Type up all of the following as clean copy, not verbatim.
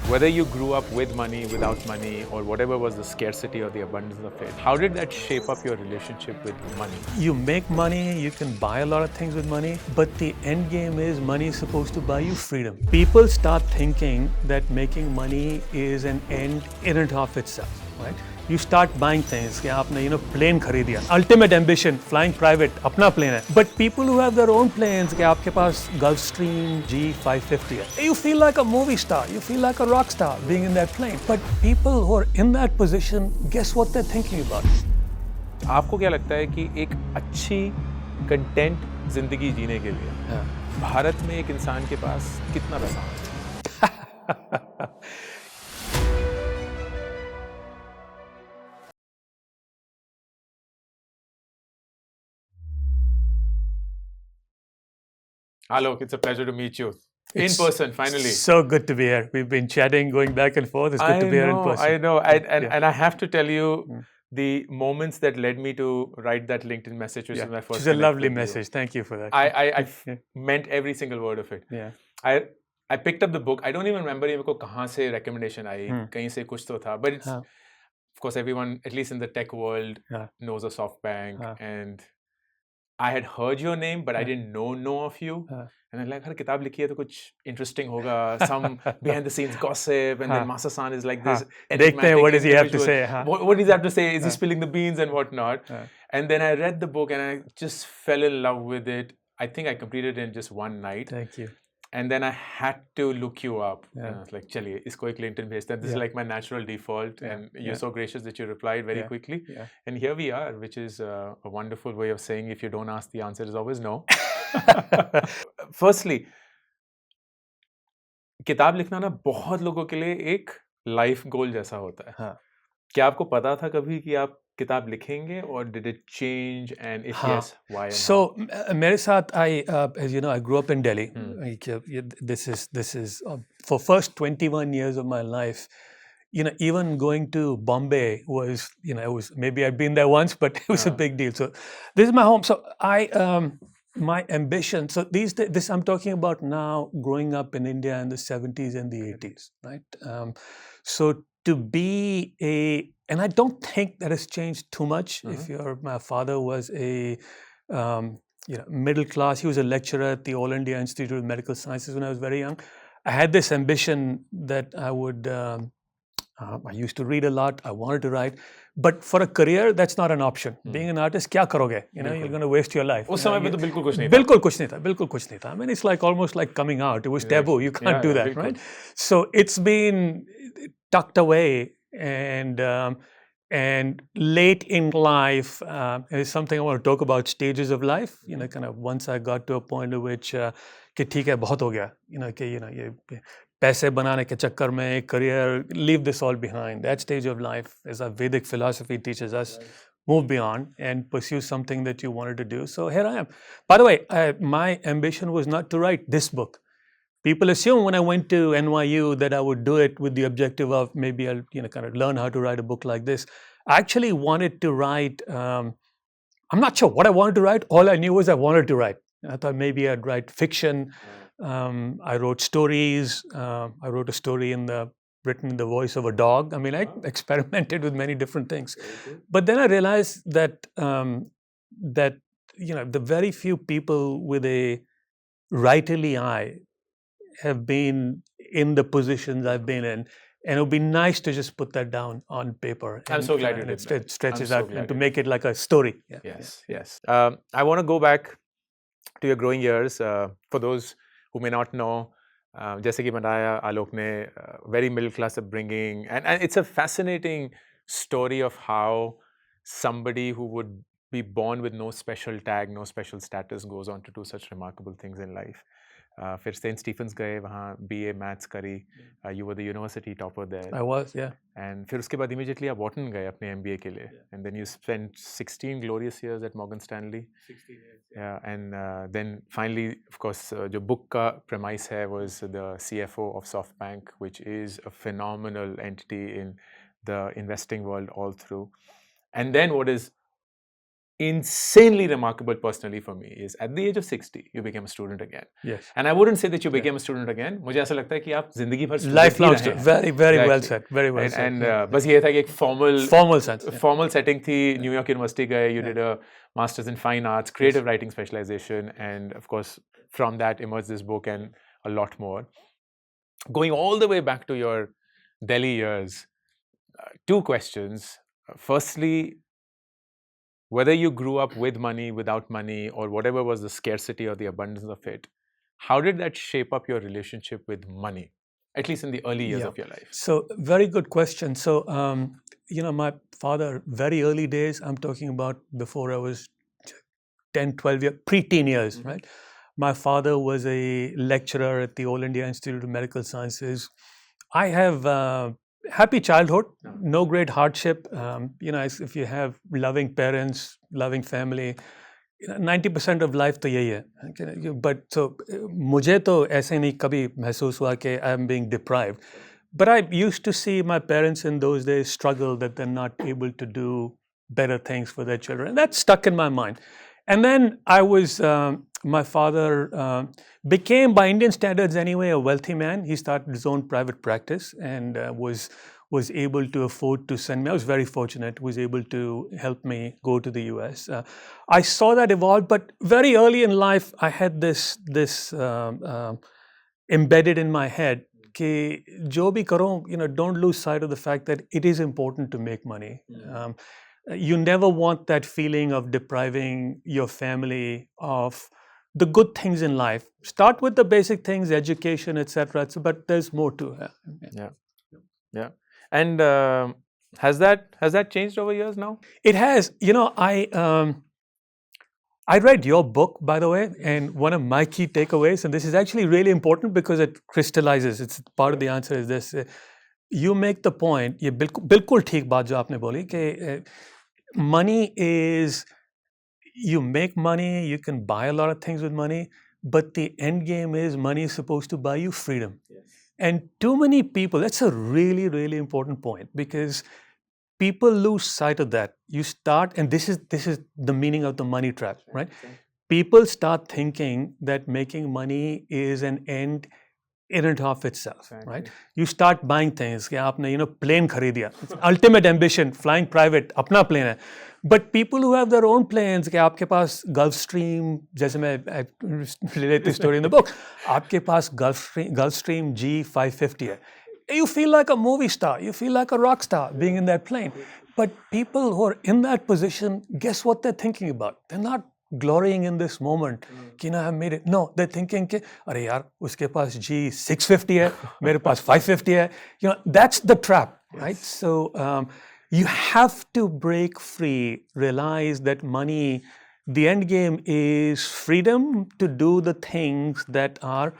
Whether you grew up with money, without money, or whatever was the scarcity or the abundance of it, how did that shape up your relationship with money? You make money, you can buy a lot of things with money, but the end game is money is supposed to buy you freedom. People start thinking that making money is an end in and of itself, right? You start buying things कि आपने plane खरीद लिया. Ultimate ambition, flying private, अपना plane है. But people who have their own planes कि आपके पास Gulfstream G550 है. You feel like a movie star, you feel like a rock star being in that plane. But people who are in that position, guess what they're thinking about? आपको क्या लगता है कि एक अच्छी कंटेंट जिंदगी जीने के लिए भारत में एक इंसान के पास कितना पैसा है? Alok, it's a pleasure to meet you in person, finally. So good to be here. We've been chatting, going back and forth. It's good to be here in person. I know. And I have to tell you the moments that led me to write that LinkedIn message, which is my first. It's a lovely message. Thank you for that. I meant every single word of it. Yeah. I picked up the book. I don't even remember मेरे को कहाँ से recommendation आई, कहीं से कुछ तो था. But it's, of course, everyone, at least in the tech world, knows a SoftBank. And I had heard your name, but I didn't know of you. And I'm like, हर किताब लिखी है तो कुछ interesting होगा. Some behind the scenes gossip, and then Masa-san is like this. What does he have to say? What does he have to say? Is he spilling the beans and whatnot? And then I read the book and I just fell in love with it. I think I completed it in just one night. Thank you. And then I had to look you up. And I was like, chaliye, isko ek LinkedIn bhejta. This is like my natural default. And you're so gracious that you replied very quickly. And here we are, which is a wonderful way of saying if you don't ask, the answer is always no. Firstly, किताब लिखना ना बहुत लोगों के लिए एक life goal जैसा होता है. क्या आपको पता था कभी कि आप किताब लिखेंगे, or did it change, and if yes, why and so मेरे साथ as you know, I grew up in Delhi. This is for first 21 years of my life, even going to Bombay was, it was, maybe I'd been there once, but it was a big deal. So this is my home. So my ambition, so this I'm talking about now, growing up in India in the 70s and the 80s, right? So to be and I don't think that has changed too much. My father was a middle class. He was a lecturer at the All India Institute of Medical Sciences when I was very young. I had this ambition that I would. I used to read a lot. I wanted to write, but for a career, that's not an option. Being an artist, क्या करोगे? You're going to waste your life. उस समय पे तो बिल्कुल कुछ नहीं था. बिल्कुल कुछ नहीं था. I mean, it's like almost like coming out. It was taboo. You can't do that, right? So it's been tucked away, and late in life is something I want to talk about. Stages of life. Kind of once I got to a point at which कि ठीक है, बहुत हो गया. ये पैसे बनाने के चक्कर में career, leave this all behind. That stage of life, as our Vedic philosophy teaches us, move beyond and pursue something that you wanted to do. So here I am. By the way, my ambition was not to write this book. People assume when I went to NYU that I would do it with the objective of maybe I'll kind of learn how to write a book like this. I actually wanted to write. I'm not sure what I wanted to write. All I knew was I wanted to write. I thought maybe I'd write fiction. I wrote stories. I wrote a story written in the voice of a dog. I mean, I experimented with many different things. But then I realized that the very few people with a writerly eye have been in the positions I've been in. And it would be nice to just put that down on paper. I'm so glad you did that. It stretches out and to make it like a story. Yes. I want to go back to your growing years. For those who may not know, जैसे कि बताया आलोक ने, very middle class upbringing, and it's a fascinating story of how somebody who would be born with no special tag, no special status, goes on to do such remarkable things in life. फिर Saint Stephen's गए, वहाँ BA maths करी. You were the university topper there. I was, yeah. And फिर उसके बाद immediately आप Wharton गए अपने MBA के लिए. And then you spent 16 glorious years at Morgan Stanley. 16 years. Yeah, and then finally, of course, जो book का premise है was the CFO of SoftBank, which is a phenomenal entity in the investing world all through. And then what is insanely remarkable personally for me is at the age of 60 you became a student again. Yes. And I wouldn't say that you became a student again. मुझे ऐसा लगता है कि आप जिंदगी भर student Lifelong ही रहे student. हैं. Very, very well Exactly. said. Very well said. And बस ये था कि एक Formal sense. formal setting थी. New York University गए. You did a master's in fine arts, creative writing specialization, and of course from that emerged this book and a lot more. Going all the way back to your Delhi years, two questions. Firstly, whether you grew up with money, without money, or whatever was the scarcity or the abundance of it, how did that shape up your relationship with money, at least in the early years of your life? So, very good question. So, my father, very early days, I'm talking about before I was 10, 12 years, pre-teen years, right? My father was a lecturer at the All India Institute of Medical Sciences. I have happy childhood, no great hardship. If you have loving parents, loving family, 90% of life तो यही है. But so मुझे तो ऐसे नहीं कभी महसूस हुआ कि I am being deprived. But I used to see my parents in those days struggle that they're not able to do better things for their children. And that stuck in my mind. And then I was, my father became, by Indian standards anyway, a wealthy man. He started his own private practice and was able to afford to send me. I was very fortunate, was able to help me go to the US. I saw that evolve, but very early in life, I had this embedded in my head कि जो भी करो, don't lose sight of the fact that it is important to make money. You never want that feeling of depriving your family of the good things in life. Start with the basic things, education, etc. But there's more to it. Yeah. And has that changed over years now? It has. I read your book, by the way, and one of my key takeaways, and this is actually really important because it crystallizes. It's part of the answer is this. You make the point, ये बिल्कुल ठीक बात जो आपने बोली कि money is, you make money, you can buy a lot of things with money, but the end game is money is supposed to buy you freedom. Yes. And too many people, that's a really, really important point because people lose sight of that. You start, and this is the meaning of the money trap, right? People start thinking that making money is an end in and of itself, right? You start buying things. कि आपने plane खरीद दिया. Ultimate ambition, flying private, अपना plane है. But people who have their own planes, कि आपके पास Gulfstream, जैसे मैं relate the story in the book, आपके पास Gulfstream G550 है. You feel like a movie star. You feel like a rock star being in that plane. But people who are in that position, guess what they're thinking about? They're not glorying in this moment. कि I have made it. No, they're thinking कि अरे यार उसके पास G650 है, मेरे पास 550 है. That's the trap, right? So you have to break free. Realize that money, the end game is freedom to do the things that are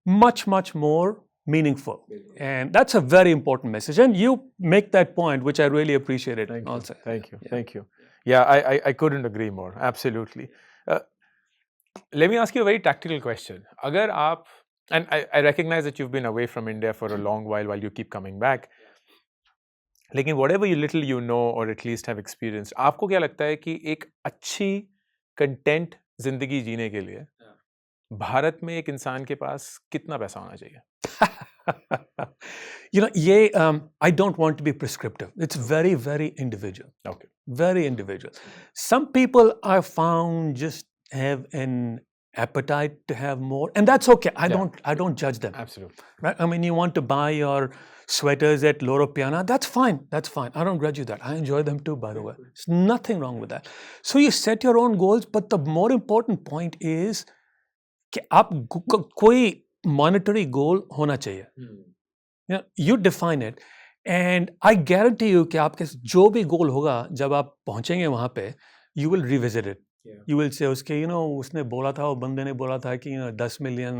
much, much more meaningful. And that's a very important message. And you make that point, which I really appreciated. Thank you. Yeah, I couldn't agree more. Absolutely. Let me ask you a very tactical question. Agar aap, and I recognize that you've been away from India for a long while you keep coming back. लेकिन whatever little you know or at least have experienced, आपको क्या लगता है कि एक अच्छी content जिंदगी जीने के लिए भारत में एक इंसान के पास कितना पैसा होना चाहिए? I don't want to be prescriptive. It's very, very individual. Okay. Very individual. Some people I found just have an appetite to have more, and that's okay. I don't judge them. Absolutely. Right? I mean, you want to buy your sweaters at Loro Piana, that's fine. I don't grudge you that. I enjoy them too, by the way. There's nothing wrong with that. So you set your own goals, but the more important point is कि आप कोई monetary goal होना चाहिए. You define it, and I guarantee you कि आपके जो भी goal होगा जब आप पहुंचेंगे वहाँ पे, you will revisit it. You will say उसके उसने बोला था, वो बंदे ने बोला था कि 10 million,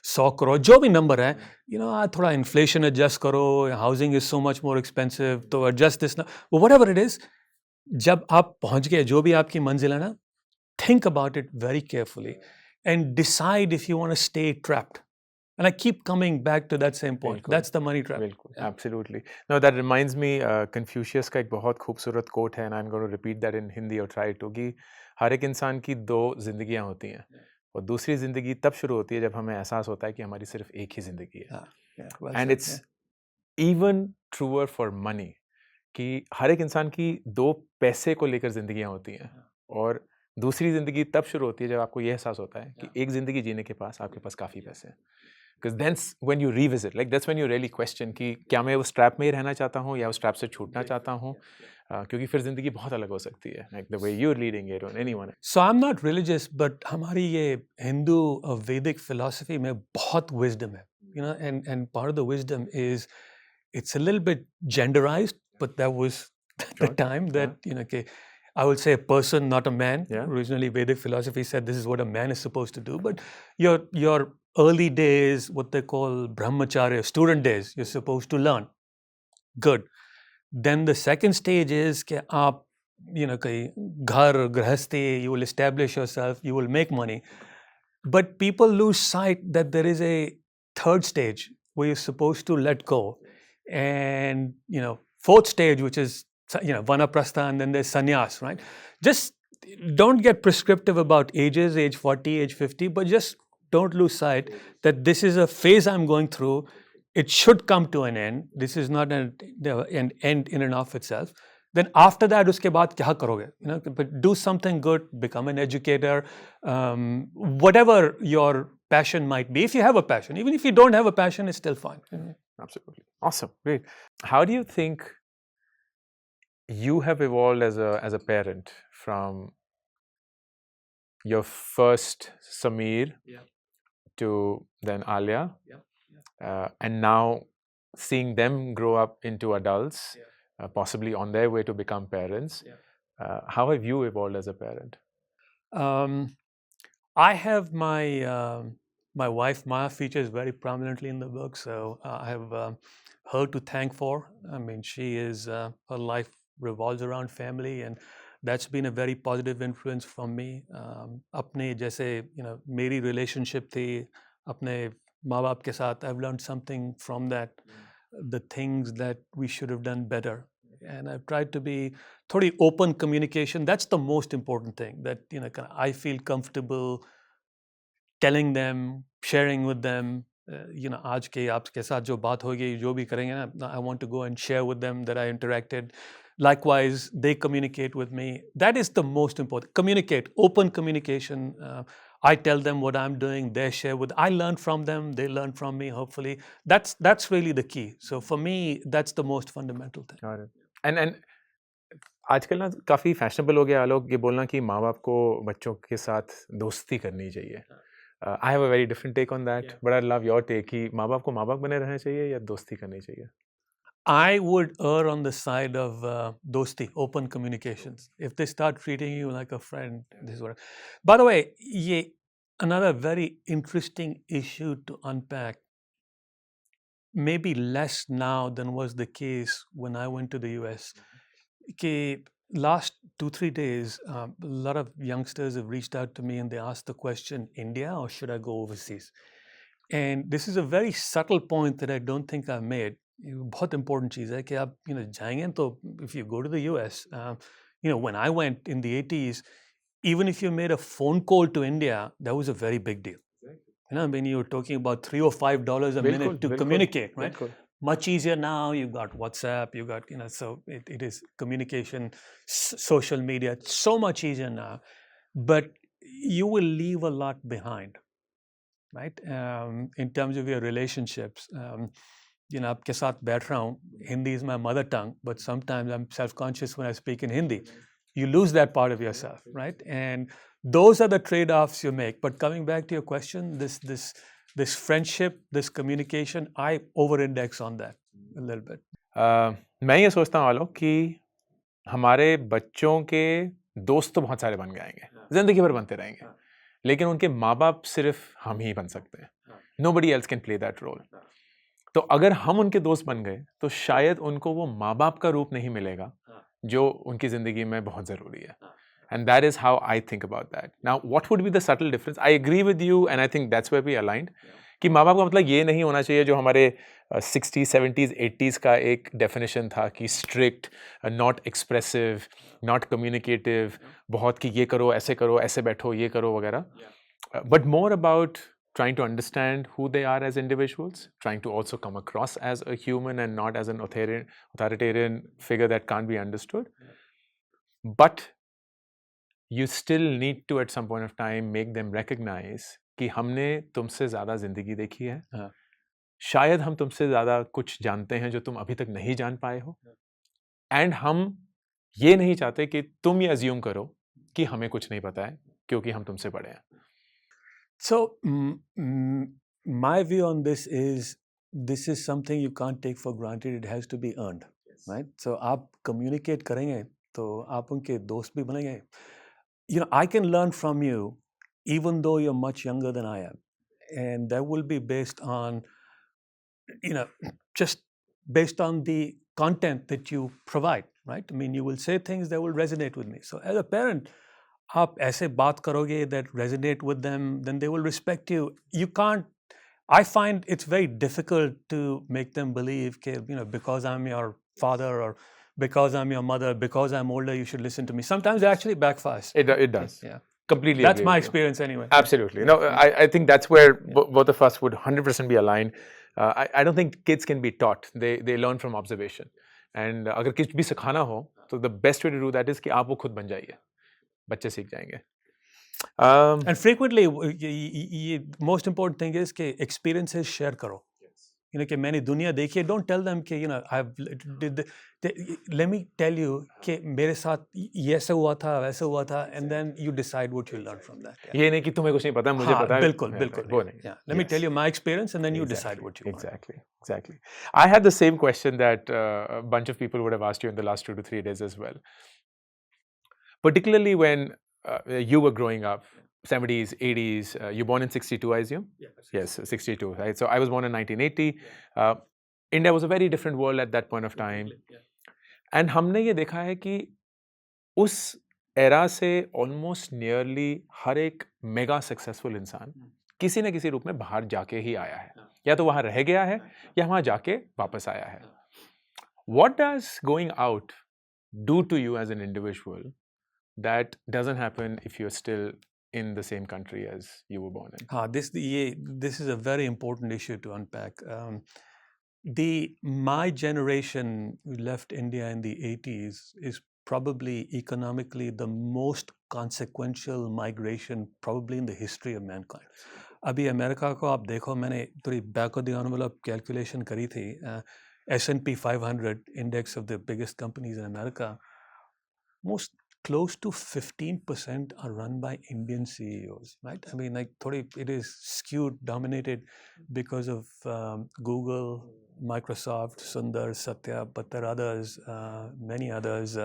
100 crore, जो भी number है, थोड़ा inflation adjust करो, housing is so much more expensive, तो adjust this, whatever it is, जब आप पहुंच गए, जो भी आपकी मंजिल है ना, think about it very carefully and decide if you want to stay trapped. And I keep coming back to that same point. बिल्कुल, That's the money trap. बिल्कुल, absolutely. No, that reminds me, Confucius का एक बहुत खूबसूरत quote है, and I'm going to repeat that in Hindi or try to, कि हर एक इंसान की दो जिंदगियां होती हैं, और दूसरी जिंदगी तब शुरू होती है जब हमें एहसास होता है कि हमारी सिर्फ एक ही जिंदगी है. Well And said, it's even truer for money, कि हर एक इंसान की दो पैसे को लेकर जिंदगियां होती हैं, और दूसरी जिंदगी तब शुरू होती है जब आपको यह एहसास होता है कि एक जिंदगी जीने के पास आपके पास काफी पैसे हैं. Because then when you revisit, like that's when you really question कि क्या मैं उस ट्रैप में ही रहना चाहता हूँ या उस ट्रैप से छूटना चाहता हूँ, क्योंकि फिर जिंदगी बहुत अलग हो सकती है, like the way you're leading it or anyone. So I'm not religious, but हमारी ये हिंदू वैदिक philosophy में बहुत wisdom है, you know, and part of the wisdom is it's a little bit genderized, but that was the time that you know, okay, I would say a person, not a man. Yeah. Originally, Vedic philosophy said this is what a man is supposed to do. But your early days, what they call brahmacharya, student days, you're supposed to learn. Good. Then the second stage is कि आप, you know, कहीं घर गृहस्थी, you will establish yourself, you will make money. But people lose sight that there is a third stage where you're supposed to let go, and you know, fourth stage, which is, you know, vanaprastha, and then there's sannyas, right? Just don't get prescriptive about ages, age 40, age 50, but just don't lose sight that this is a phase I'm going through. It should come to an end. This is not an end in and of itself. Then after that, उसके बाद क्या करोगे? You know, but do something good, become an educator, whatever your passion might be. If you have a passion, even if you don't have a passion, it's still fine. Absolutely. Awesome. Great. How do you think you have evolved as a parent from your first Sameer to then Alia, and now seeing them grow up into adults, possibly on their way to become parents? How have you evolved as a parent? I have my wife Maya features very prominently in the book, so I have her to thank for. I mean, she is her life revolves around family, and that's been a very positive influence from me. अपने जैसे, you know, मेरी relationship थी अपने माँ बाप के साथ, I've learned something from that, the things that we should have done better. And I've tried to be थोड़ी open communication. That's the most important thing, that, you know, I feel comfortable telling them, sharing with them, you know, आज के आपके साथ जो बात होगी, जो भी करेंगे ना, I want to go and share with them that I interacted. Likewise, they communicate with me. That is the most important. Communicate, open communication. I tell them what I'm doing, they share with. I learn from them, they learn from me. Hopefully, that's really the key. So for me, that's the most fundamental thing. Got it. And आजकल ना काफ़ी fashionable हो गया आलोक ये बोलना कि माँ बाप को बच्चों के साथ दोस्ती करनी चाहिए. I have a very different take on that, but I love your take कि माँ बाप को माँ बाप बने रहना चाहिए या दोस्ती करनी चाहिए? I would err on the side of dosti, open communications. If they start treating you like a friend, this is what. By the way, ye another very interesting issue to unpack. Maybe less now than was the case when I went to the US. Okay, last 2-3 days, a lot of youngsters have reached out to me and they asked the question, India or should I go overseas? And this is a very subtle point that I don't think I've made. बहुत important चीज़ है कि आप, you know, जाएंगे तो if you go to the US, you know, when I went in the 80s, even if you made a phone call to India, that was a very big deal. You know, I mean, you were talking about $3 or $5 a minute to communicate, right? Much easier now. You got WhatsApp, you got, you know, so it is communication, social media. It's so much easier now, but you will leave a lot behind, right? In terms of your relationships. You know, आपके साथ बैठ रहा हूँ, Hindi is my mother tongue, but sometimes I'm self-conscious when I speak in Hindi. You lose that part of yourself, right? And those are the trade-offs you make. But coming back to your question, this friendship, this communication, I over-index on that a little bit. मैं ये सोचता हूँ आलोक कि हमारे बच्चों के दोस्त तो बहुत सारे बन जाएंगे, जिंदगी भर बनते रहेंगे, लेकिन उनके माँ बाप सिर्फ हम ही बन सकते हैं. Nobody else can play that role. तो अगर हम उनके दोस्त बन गए तो शायद उनको वो माँ बाप का रूप नहीं मिलेगा जो उनकी जिंदगी में बहुत ज़रूरी है. And that is how I think about that. Now, what would be the subtle difference? I agree with you, and I think that's where we aligned. कि माँ बाप का मतलब ये नहीं होना चाहिए जो हमारे 60s 70s 80s का एक डेफिनेशन था कि strict, not expressive, not communicative, बहुत कि ये करो ऐसे बैठो, ये करो वगैरह, but more about trying to understand who they are as individuals, trying to also come across as a human and not as an authoritarian figure that can't be understood. But you still need to at some point of time make them recognize कि हमने तुमसे ज़्यादा ज़िंदगी देखी है, हाँ. शायद हम तुमसे ज़्यादा कुछ जानते हैं जो तुम अभी तक नहीं जान पाए हो, एंड हम ये नहीं चाहते कि तुम ये अज्यूम करो कि हमें कुछ नहीं पता है क्योंकि हम तुमसे बड़े हैं. So my view on this is something you can't take for granted. It has to be earned, right? So आप communicate करेंगे तो आप उनके दोस्त भी बनेंगे. You know, I can learn from you even though you're much younger than I am, and that will be based on, you know, just based on the content that you provide, right? I mean, you will say things that will resonate with me. So as a parent, आप ऐसे बात करोगे that resonate with them, then they will respect you. You can't. I find it's very difficult to make them believe that, you know, because I'm your father or because I'm your mother, because I'm older, you should listen to me. Sometimes it actually backfires. It does. Yeah. Completely That's agree my with you. experience anyway. Absolutely. No, I think that's where both of us would 100% be aligned. I don't think kids can be taught. They learn from observation. And अगर कुछ भी सिखाना हो तो the best way to do that is कि आप वो खुद बन जाइए. बच्चे सीख जाएंगे. And frequently, most important thing is कि experiences share करो. You know कि मैंने दुनिया देखी है. Don't tell them कि, you know, let me tell you कि मेरे साथ ये ऐसा हुआ था, वैसा हुआ था, and then you decide what you learn from that. ये नहीं कि तुम्हें कुछ नहीं पता, मुझे पता है. बिल्कुल, बिल्कुल. वो नहीं. Yeah. Let me tell you my experience, and then you decide what you want. Exactly. I had the same question that a bunch of people would have asked you in the last 2 to 3 days as well. Particularly when you were growing up, 70s, 80s, you're born in 62, I assume? Yes, 62, right? So I was born in 1980. India was a very different world at that point of time. And हमने ये देखा है कि उस era से almost nearly हर एक mega successful इंसान किसी न किसी रूप में बाहर जाके ही आया है. या तो वहाँ रह गया है या वहाँ जाके वापस आया है. What does going out do to you as an individual that doesn't happen if you're still in the same country as you were born in? This is a very important issue to unpack. My generation who left India in the 80s is probably economically the most consequential migration probably in the history of mankind. अभी America को आप देखो, मैंने थोड़ी back of the envelope calculation करी थी. S&P 500 index of the biggest companies in America, most close to 15% are run by Indian CEOs, right? I mean, like, it is skewed, dominated because of Google, Microsoft, Sundar, Satya, but there are others, many others,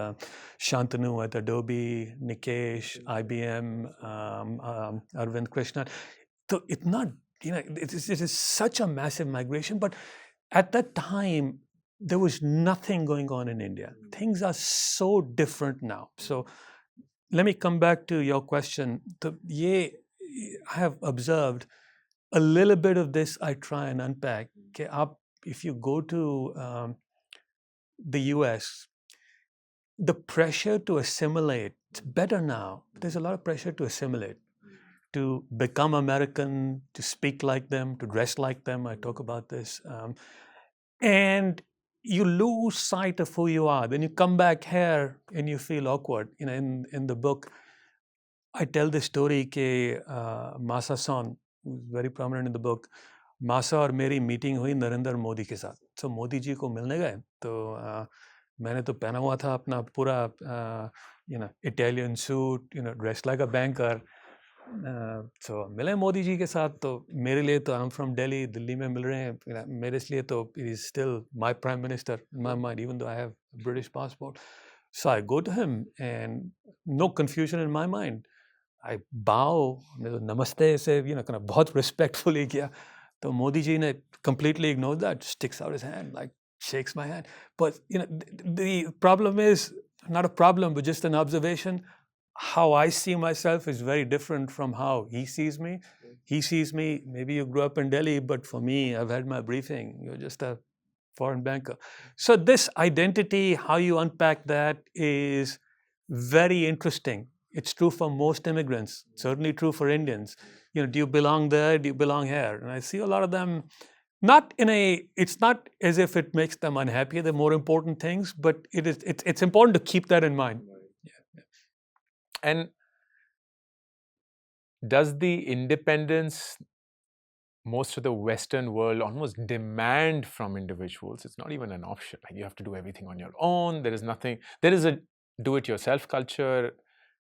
Shantanu at Adobe, Nikesh, IBM, Arvind Krishnan. So it's not, you know, it is such a massive migration, but at that time, there was nothing going on in India. Things are so different now. So let me come back to your question. I have observed a little bit of this. I try and unpack. If you go to the US, the pressure to assimilate, it's better now. There's a lot of pressure to assimilate, to become American, to speak like them, to dress like them. I talk about this. And you lose sight of who you are. Then you come back here and you feel awkward. You know, in the book, I tell the story that Masa-san, who's very prominent in the book, Masa और मेरी meeting हुई नरेंद्र मोदी के साथ. So Modi ji को मिलने गए तो मैंने तो पहना हुआ था अपना पूरा Italian suit, dressed like a banker. So मिले मोदी जी के साथ तो मेरे लिए तो I'm from Delhi, दिल्ली में मिल रहे हैं. मेरे लिए तो it is still my prime minister in my mind, even though I have a British passport. So I go to him and no confusion in my mind. I bow, namaste से kind of बहुत respectfully किया. तो मोदी जी ने completely ignored that, sticks out his hand, like shakes my hand. But the problem is not a problem, but just an observation. How I see myself is very different from how he sees me. he sees me, maybe you grew up in Delhi, but for me, I've had my briefing. You're just a foreign banker. So this identity, how you unpack that is very interesting. It's true for most immigrants, certainly true for Indians. Do you belong there? Do you belong here? And I see a lot of them, it's not as if it makes them unhappy. They're more important things, but it's important to keep that in mind. Yeah. And does the independence most of the Western world almost demand from individuals? It's not even an option. Like, you have to do everything on your own. There is a do-it-yourself culture.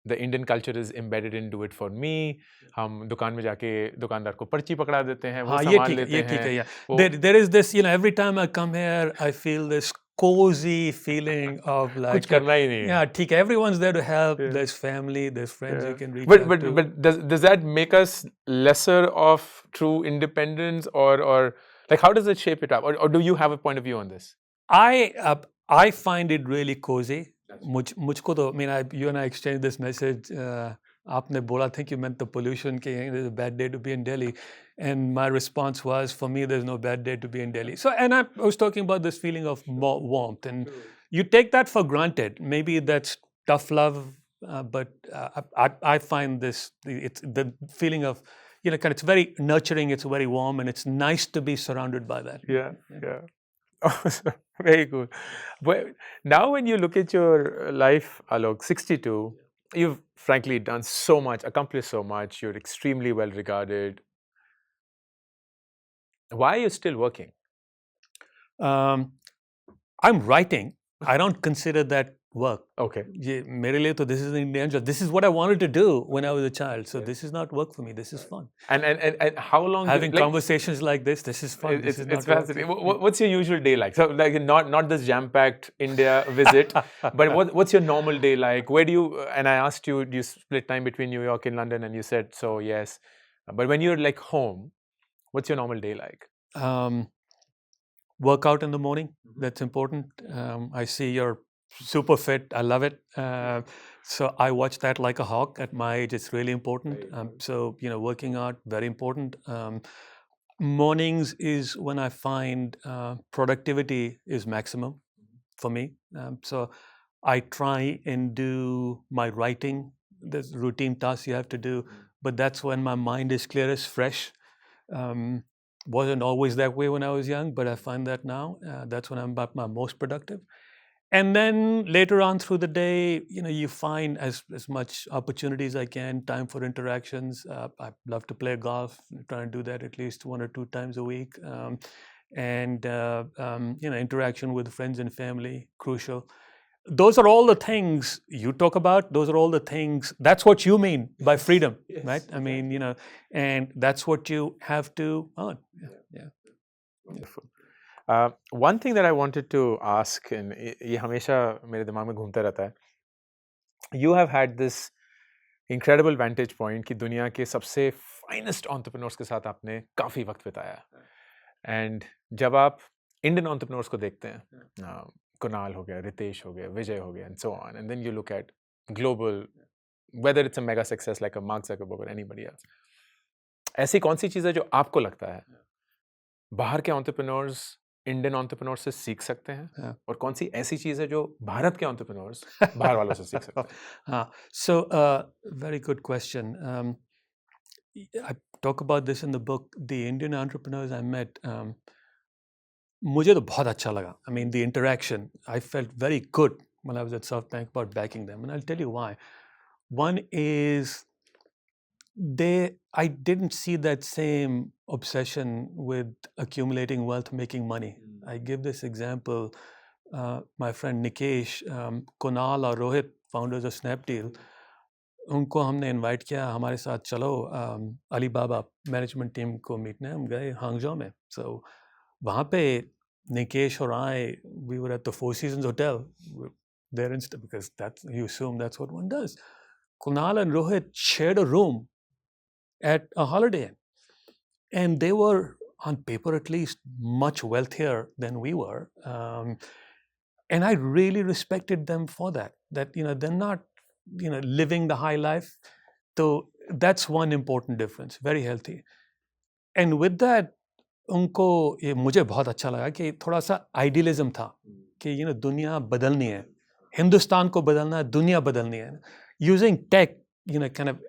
The Indian culture is embedded in do it for me. हम दुकान में जाके दुकानदार को पर्ची पकड़ा देते हैं, वो सामान लेते हैं. There is this, every time I come here, I feel this cozy feeling of like कुछ करना ही नहीं है. Yeah, ठीक है. Everyone's there to help. There's family, there's friends you can reach But out to. but does that make us lesser of true independence, or like, how does it shape it up, or do you have a point of view on this? I find it really cozy. मुझको तो, you and I exchanged this message. आपने बोला था कि meant the pollution, there's a bad day to be in Delhi, and my response was, for me, there's no bad day to be in Delhi. So, and I was talking about this feeling of warmth, and you take that for granted. Maybe that's tough love, but I find it's the feeling of, it's very nurturing, it's very warm, and it's nice to be surrounded by that. Yeah. Very cool. Well, now when you look at your life, Alok, 62, you've frankly done so much, accomplished so much, you're extremely well regarded. Why are you still working? I'm writing. I don't consider that work. Okay. मेरे लिए तो this is an Indian job. This is what I wanted to do when I was a child. So this is not work for me. This is fun. And how long? Having conversations like this is fun. It's fascinating. What's your usual day like? So, like, not this jam-packed India visit, but what's your normal day like? Where do you? And I asked you, do you split time between New York and London? And you said so, yes. But when you're like home, what's your normal day like? Work out in the morning. That's important. I see you're super fit. I love it. So I watch that like a hawk. At my age, it's really important. So, working out, very important. Mornings is when I find productivity is maximum for me. So I try and do my writing. There's routine tasks you have to do, but that's when my mind is clearest, fresh. Wasn't always that way when I was young, but I find that now. That's when I'm at my most productive. And then later on through the day, you find as much opportunity as I can, time for interactions. I love to play golf, try and do that at least 1 or 2 times a week. And interaction with friends and family, crucial. Those are all the things you talk about. Those are all the things. That's what you mean by freedom, right? I mean, and that's what you have to earn. Yeah. Wonderful. One thing that I wanted to ask, and ये हमेशा मेरे दिमाग में घूमता रहता है, you have had this incredible vantage point कि दुनिया के सबसे finest entrepreneurs के साथ आपने काफ़ी वक्त बिताया, and जब आप Indian entrepreneurs को देखते हैं, Kunal हो गया, Ritesh हो गया, Vijay हो गया, and so on, and then you look at global, whether it's a mega success like a Mark Zuckerberg or anybody else, ऐसी कौन सी चीज़ है जो आपको लगता है बाहर के entrepreneurs इंडियन एंटरप्रेन्योर्स से सीख सकते हैं, और कौन सी ऐसी चीज है जो भारत के एंटरप्रेन्योर्स बाहर वालों से सीख सकते हैं? So very good question. I talk about this in the book. The Indian entrepreneurs I met, मुझे तो बहुत अच्छा लगा. I mean, the interaction, I felt very good when I was at SoftBank about backing them, and I'll tell you why. One is I didn't see that same obsession with accumulating wealth, making money. I give this example. My friend Nikesh, Kunal और Rohit, founders of Snapdeal, उनको हमने invite किया हमारे साथ, चलो Alibaba management team को मीटने. हम गए हांगजो में. So वहाँ पे Nikesh और I, we were at the Four Seasons Hotel. There instead, because you assume that's what one does. Kunal and Rohit shared a room at a Holiday Inn, and they were, on paper at least, much wealthier than we were, and I really respected them for that. That they're not living the high life. So that's one important difference, very healthy. And with that, उनको ये मुझे बहुत अच्छा लगा कि थोड़ा सा idealism था कि दुनिया बदलनी है, हिंदुस्तान को बदलना है, दुनिया बदलनी है, using tech kind of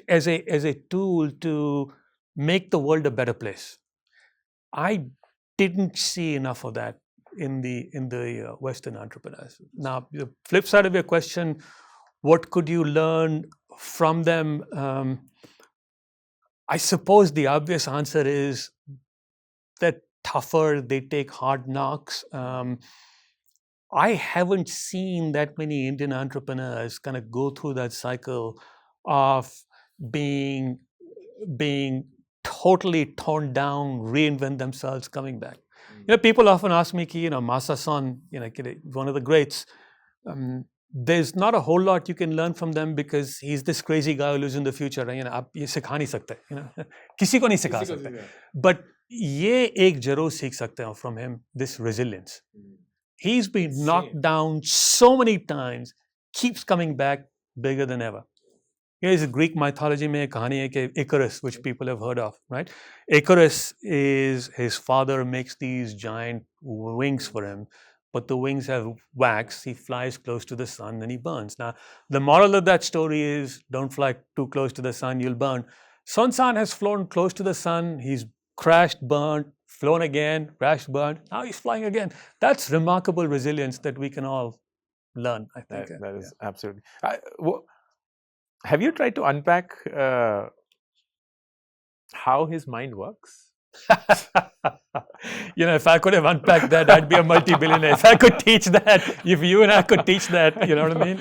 as a tool to make the world a better place. I didn't see enough of that in the Western entrepreneurs. Now, the flip side of your question, what could you learn from them? I suppose the obvious answer is that tougher, they take hard knocks. I haven't seen that many Indian entrepreneurs kind of go through that cycle of being totally torn down, reinvent themselves, coming back. People often ask me, Masa Son, one of the greats, there's not a whole lot you can learn from them because he's this crazy guy who lives in the future. आप ये सिखा नहीं सकते, किसी को नहीं सिखा सकते. But ये एक जरूर सीख सकते हैं from him, this resilience. He's been knocked down so many times, keeps coming back bigger than ever. Here's a Greek mythology में कहानी है कि Icarus, which people have heard of, right? Icarus is his father makes these giant wings for him, but the wings have wax. He flies close to the sun and he burns. Now, the moral of that story is don't fly too close to the sun, you'll burn. Son San has flown close to the sun. He's crashed, burned, flown again, crashed, burned. Now he's flying again. That's remarkable resilience that we can all learn, I think. That is absolutely. Have you tried to unpack how his mind works? If I could have unpacked that, I'd be a multi-billionaire. If I could teach that, if you and I could teach that, you know what I mean?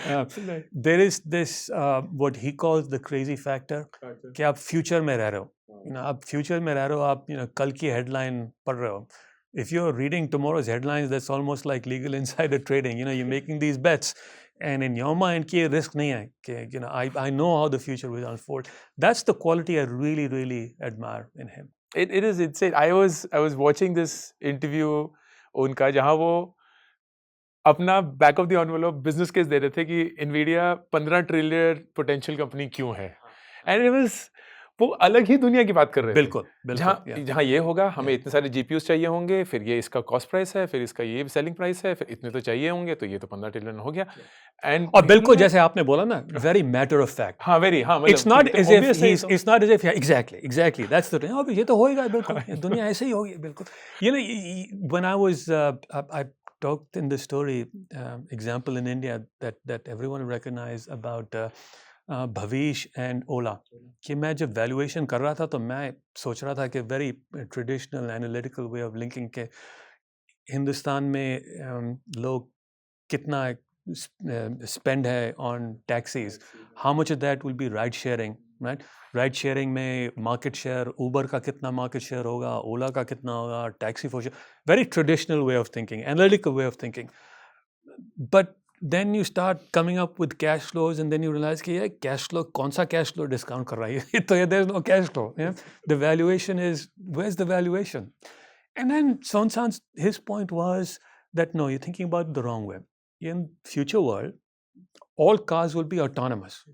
There is this, what he calls the crazy factor, कि आप future में रह रहे हो. आप future में रह रहे हो, आप कल की headline पढ़ रहे हो. If you're reading tomorrow's headlines, that's almost like legal insider trading. You're making these bets. And in your mind, कि risk नहीं है. I know how the future will unfold. That's the quality I really, really admire in him. It is insane. I was watching this interview उनका जहाँ वो अपना back of the envelope business case दे रहे थे कि Nvidia 15 trillion potential company क्यों है. And it was वो अलग ही दुनिया की बात कर रहे थे. बिल्कुल, जहाँ ये होगा, हमें इतने सारे GPUs चाहिए होंगे, फिर ये इसका कॉस्ट प्राइस है, फिर इसका ये सेलिंग प्राइस है, फिर इतने तो चाहिए होंगे, तो ये तो 15 ट्रिलियन हो गया. और बिल्कुल जैसे आपने बोला ना, very matter of fact. हाँ, very. हाँ, It's not as if it's not as if exactly. That's the thing. अब ये तो होएगा बिल्कुल. दुनिया ऐसे ही होगी बिल्कुल. When I was I talked in the story example in India that everyone recognized about Bhavish and Ola. कि मैं जब valuation कर रहा था तो मैं सोच रहा था कि very traditional analytical way of linking के हिंदुस्तान में लोग कितना spend है on taxis, how much of that will be ride sharing, right? Ride sharing में market share, Uber का कितना market share होगा, Ola का कितना होगा, taxi for share. Very traditional way of thinking, analytical way of thinking. But then you start coming up with cash flows and then you realize कि ये cash flow कौन सा cash flow discount कर रहा है? तो there's no cash flow. The valuation is, where's the valuation? And then Son San's, his point was that no, you're thinking about it the wrong way. In future world, all cars will be autonomous.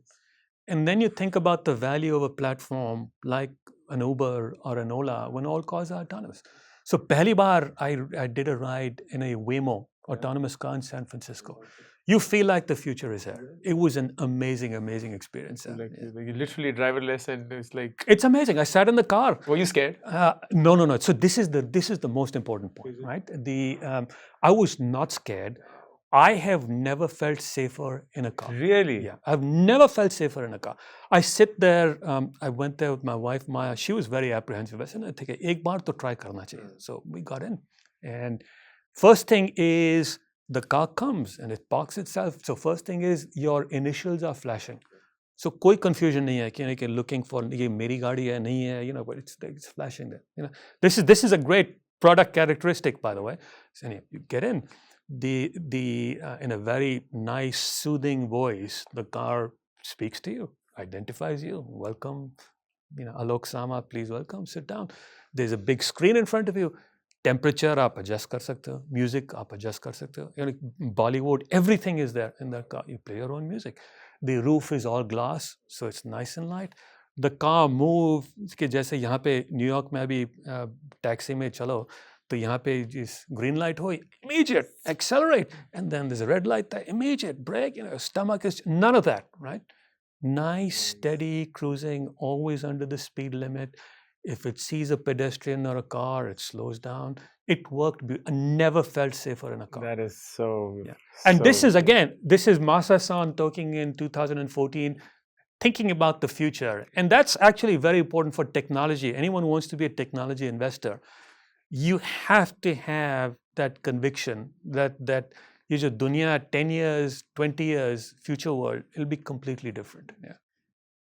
And then you think about the value of a platform like an Uber or an Ola when all cars are autonomous. So पहली बार I did a ride in a Waymo autonomous car in San Francisco. You feel like the future is here. It was an amazing experience. You literally driverless and it's like... It's amazing. I sat in the car. Were you scared? No. So this is the most important point, right? I was not scared. I have never felt safer in a car. Really? Yeah, I've never felt safer in a car. I sit there. I went there with my wife Maya. She was very apprehensive. I said, "I think एक बार तो try करना चाहिए." So we got in, and first thing is the car comes and it parks itself. So first thing is your initials are flashing. So कोई confusion नहीं है कि looking for ये मेरी गाड़ी है नहीं है, but it's flashing there. This is a great product characteristic, by the way. So anyway, you get in. In a very nice, soothing voice, the car speaks to you, identifies you, welcome, Alok Sama, please welcome, sit down. There's a big screen in front of you. Temperature आप adjust कर सकते हो, music आप adjust कर सकते हो. Bollywood, everything is there in that car. You play your own music. The roof is all glass, so it's nice and light. The car moves कि जैसे यहाँ पे न्यूयॉर्क में अभी टैक्सी में चलो तो यहाँ पे जिस green light हो, immediate accelerate, and then there's a red light there, immediate brake. Stomach is none of that, right? Nice, steady cruising, always under the speed limit. If it sees a pedestrian or a car, it slows down. It worked. I never felt safer in a car. That is so. Yeah. And this is again, this is Masa-san talking in 2014, thinking about the future. And that's actually very important for technology. Anyone who wants to be a technology investor, you have to have that conviction that ये जो दुनिया 10 years, 20 years, future world, it'll be completely different. Yeah.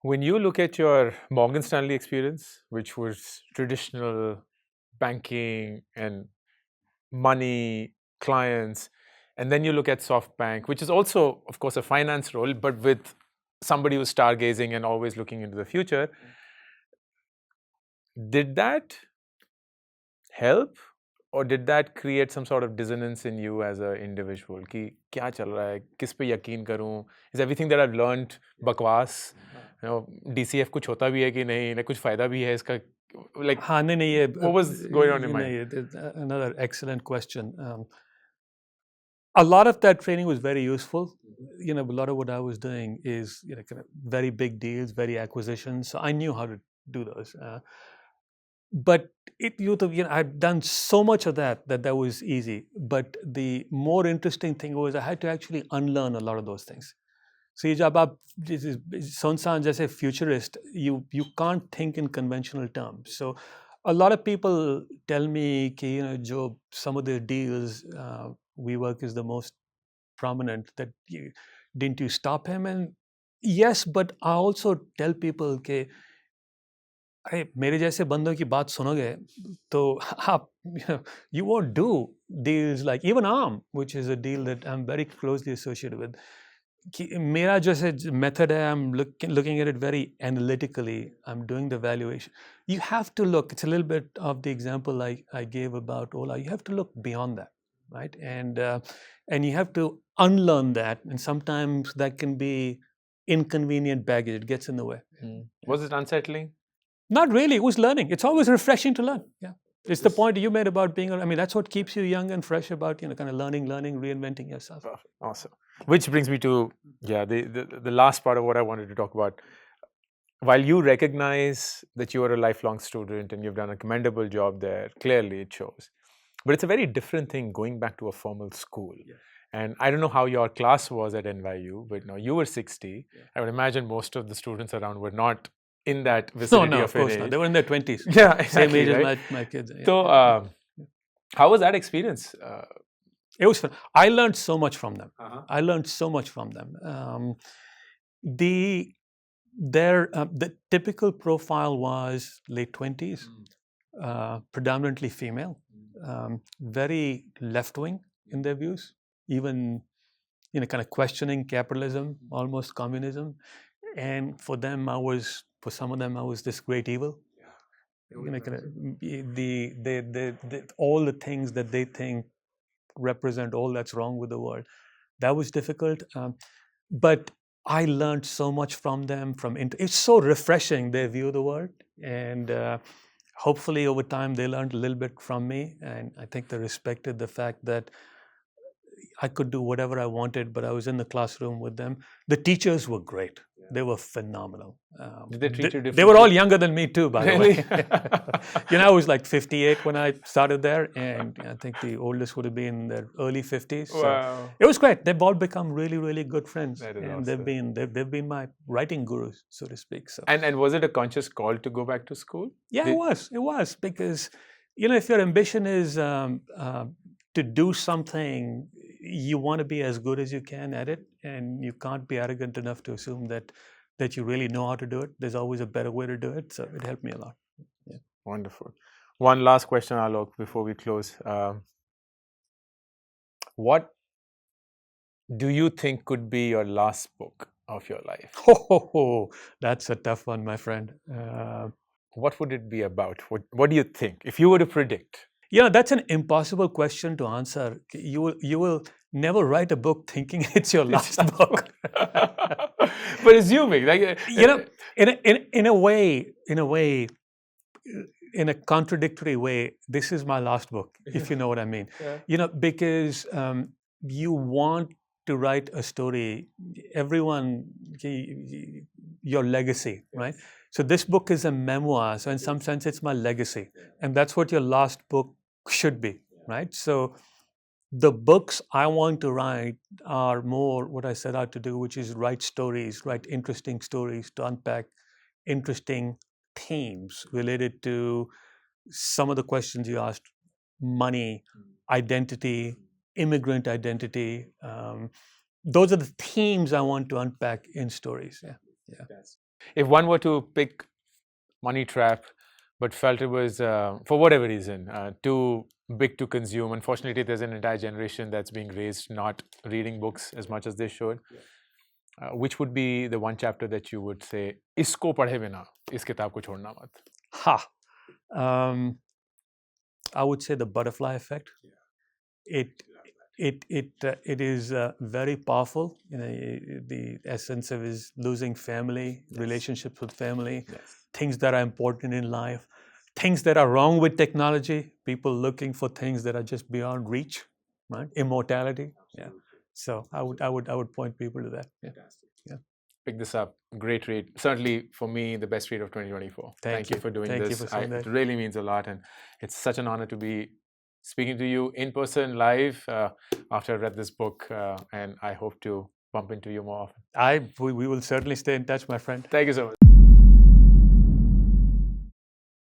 When you look at your Morgan Stanley experience, which was traditional banking and money, clients, and then you look at SoftBank, which is also, of course, a finance role, but with somebody who's stargazing and always looking into the future, did that help? Or did that create some sort of dissonance in you as an individual? कि क्या चल रहा है, किस पे यकीन करूं? Is everything that I've learned बकवास? DCF कुछ होता भी है कि नहीं? ना कुछ फायदा भी है इसका? Like, हाँ, नहीं, ये, what was going on in your mind? Another excellent question. A lot of that training was very useful. A lot of what I was doing is kind of very big deals, very acquisitions. So I knew how to do those. But I've done so much of that was easy. But the more interesting thing was I had to actually unlearn a lot of those things. So जब आप संस्थान जैसे futurist, you can't think in conventional terms. So a lot of people tell me कि जो some of the deals, WeWork is the most prominent. That didn't you stop him? And yes, but I also tell people कि अरे मेरे जैसे बंदों की बात सुनोगे तो आप you won't do deals like even ARM, which is a deal that I'm very closely associated with. कि मेरा जैसे method है, I'm looking at it very analytically. I'm doing the valuation. You have to look. It's a little bit of the example I gave about Ola. You have to look beyond that, right? And you have to unlearn that. And sometimes that can be inconvenient baggage. It gets in the way. Was it unsettling? Not really. It was learning. It's always refreshing to learn. Yeah. It's the point you made about being, that's what keeps you young and fresh about, kind of learning, reinventing yourself. Awesome. Which brings me to, the last part of what I wanted to talk about. While you recognize that you are a lifelong student and you've done a commendable job there, clearly it shows. But it's a very different thing going back to a formal school. Yeah. And I don't know how your class was at NYU, but now you were 60. Yeah. I would imagine most of the students around were not in that vicinity of course not. They were in their 20s. Yeah, exactly, same age right? as my kids. Yeah. So, how was that experience? It was fun. I learned so much from them. I learned so much from them. The typical profile was late 20s, predominantly female, very left-wing in their views, even kind of questioning capitalism, almost communism. And for some of them, I was this great evil. Yeah. All the things that they think represent all that's wrong with the world. That was difficult. But I learned so much from them. It's so refreshing, their view of the world. And hopefully over time, they learned a little bit from me. And I think they respected the fact that I could do whatever I wanted, but I was in the classroom with them. The teachers were great. Yeah. They were phenomenal. Did they treat you differently? They were all younger than me too, by the way. I was like 58 when I started there, and I think the oldest would have been in their early 50s. So wow. It was great. They've all become really, really good friends. That is and awesome. they've been my writing gurus, so to speak. So. And was it a conscious call to go back to school? Yeah, it was because, if your ambition is to do something, you want to be as good as you can at it, and you can't be arrogant enough to assume that you really know how to do it. There's always a better way to do it, so it helped me a lot. Yeah. Wonderful. One last question, Alok, before we close. What do you think could be your last book of your life? That's a tough one, my friend. What would it be about? What do you think, if you were to predict? That's an impossible question to answer. You will never write a book thinking it's your last book. but assuming, like, You know, in a way, in a contradictory way, this is my last book, if you know what I mean. Yeah. You know, because you want to write a story, everyone, your legacy, right? So this book is a memoir. So in some sense, it's my legacy, and that's what your last book should be, right? So the books I want to write are more what I set out to do, which is write stories, write interesting stories to unpack interesting themes related to some of the questions you asked: money, identity, immigrant identity. Those are the themes I want to unpack in stories. Yeah. If one were to pick Money Trap, but felt it was, for whatever reason, too big to consume, unfortunately, there's an entire generation that's being raised not reading books as much as they should. Which would be the one chapter that you would say, "Isko padhe bina, is kitab ko chhodna mat"? Ha. I would say the butterfly effect. It is very powerful. You know, the essence of is losing family, relationships with family, things that are important in life, things that are wrong with technology, people looking for things that are just beyond reach, right? Immortality. Yeah. So I would point people to that. Yeah. Pick this up. Great read. Certainly for me, the best read of 2024. Thank you for doing Thank you this. for saying that. It really means a lot, and it's such an honor to be speaking to you in person, live, after I read this book, and I hope to bump into you more often. We will certainly stay in touch, my friend. Thank you so much.